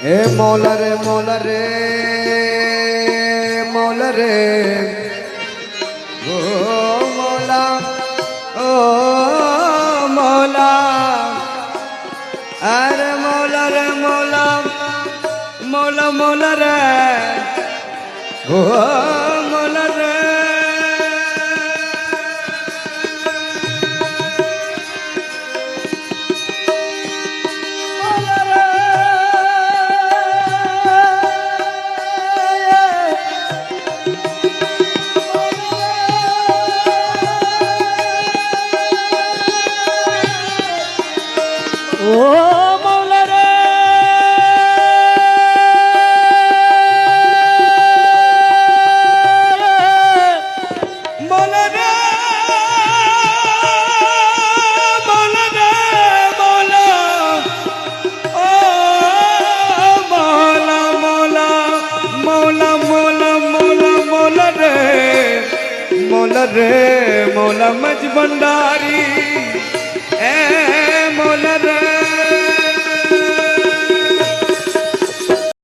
हे मौला रे मौला रे मौला रे ओ मौला ओ मौला अरे मौला रे मौला मौला मौला रे ओ मौला रे मौला रे मौला मज भंडारी